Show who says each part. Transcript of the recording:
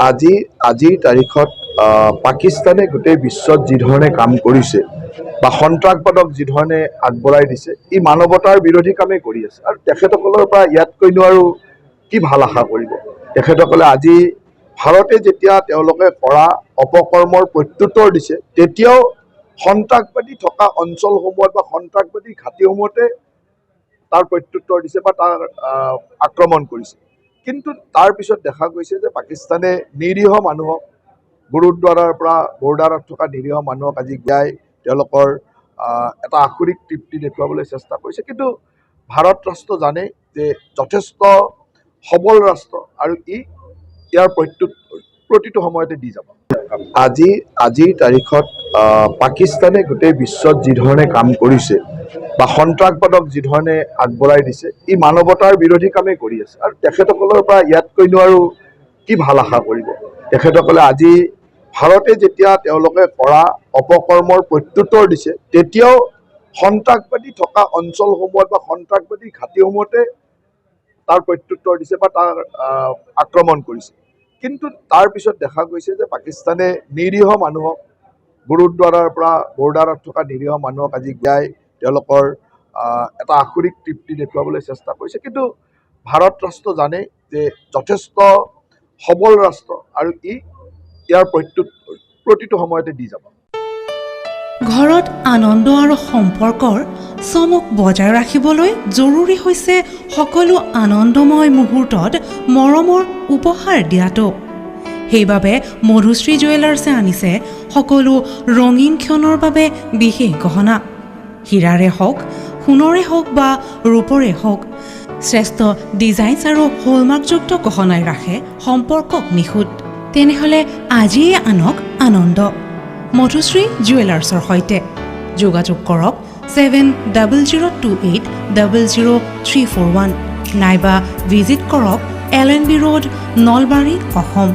Speaker 1: আজিৰ তাৰিখত পাকিস্তানে গোটেই বিশ্বত যি ধৰণে কাম কৰিছে বা সন্ত্ৰাসবাদক যি ধৰণে আগবঢ়াই দিছে ই মানৱতাৰ বিৰোধী কামেই কৰি আছে আৰু তেখেতসকলৰ পৰা ইয়াতকৈনো আৰু কি ভাল আশা কৰিব। তেখেতসকলে আজি ভাৰতে যেতিয়া তেওঁলোকে কৰা অপকৰ্মৰ প্ৰত্যুত্তৰ দিছে তেতিয়াও সন্ত্ৰাসবাদী থকা অঞ্চলসমূহত বা সন্ত্ৰাসবাদী ঘাটিসমূহতে তাৰ প্ৰত্যুত্তৰ দিছে বা তাৰ আক্ৰমণ কৰিছে। কিন্তু তাৰ পিছত দেখা গৈছে যে পাকিস্তানে নিৰীহ মানুহক গুৰুদ্বাৰাৰ পৰা বৰ্ডাৰত থকা নিৰীহ মানুহক আজি গিয়াই তেওঁলোকৰ এটা আখৰিক তৃপ্তি দেখুৱাবলৈ চেষ্টা কৰিছে। কিন্তু ভাৰত ৰাষ্ট্ৰ জানে যে যথেষ্ট সবল ৰাষ্ট্ৰ আৰু ইয়াৰ প্ৰত্যুত্তৰ প্ৰতিটো সময়তে দি যাব। আজিৰ তাৰিখত পাকিস্তানে গোটেই বিশ্বত যি ধৰণে কাম কৰিছে বা সন্ত্ৰাসবাদক যি ধৰণে আগবঢ়াই দিছে ই মানৱতাৰ বিৰোধী কামেই কৰি আছে আৰু তেখেতসকলৰ পৰা ইয়াতকৈনো আৰু কি ভাল আশা কৰিব। তেখেতসকলে আজি ভাৰতে যেতিয়া তেওঁলোকে কৰা অপকৰ্মৰ প্ৰত্যুত্তৰ দিছে তেতিয়াও সন্ত্ৰাসবাদী থকা অঞ্চলসমূহত বা সন্ত্ৰাসবাদী ঘাটিসমূহতে তাৰ প্ৰত্যুত্তৰ দিছে বা তাৰ আক্ৰমণ কৰিছে। কিন্তু তাৰ পিছত দেখা গৈছে যে পাকিস্তানে নিৰীহ মানুহক গুৰুদ্বাৰাৰ পৰা বৰ্ডাৰত থকা নিৰীহ মানুহক আজি গিয়াই তেওঁলোকৰ এটা আখৰিক তৃপ্তি দেখুৱাবলৈ চেষ্টা কৰিছে। কিন্তু ভাৰত ৰাষ্ট্ৰ জানে যে যথেষ্ট সবল ৰাষ্ট্ৰ আৰু ইয়াৰ প্ৰত্যুত্তৰ প্ৰতিটো সময়তে দি যাব।
Speaker 2: ঘৰত আনন্দ আৰু সম্পৰ্কৰ চমক বজাই ৰাখিবলৈ জৰুৰী হৈছে সকলো আনন্দময় মুহূৰ্তত মৰমৰ উপহাৰ দিয়াটো। সেইবাবে মধুশ্ৰী জুৱেলাৰ্ছে আনিছে সকলো ৰঙীন ক্ষণৰ বাবে বিশেষ গহনা। হীৰাৰে হওক, সোণৰে হওক বা ৰূপৰে হওক, শ্ৰেষ্ঠ ডিজাইনছ আৰু হলমাৰ্কযুক্ত গহনাই ৰাখে সম্পৰ্কক নিখুঁত। তেনেহ'লে আজিয়ে আনক আনন্দ মধুশ্ৰী জুৱেলাৰ্ছৰ সৈতে। যোগাযোগ কৰক 7002800341 নাইবা ভিজিট কৰক LNB ৰোড, নলবাৰী, অসম।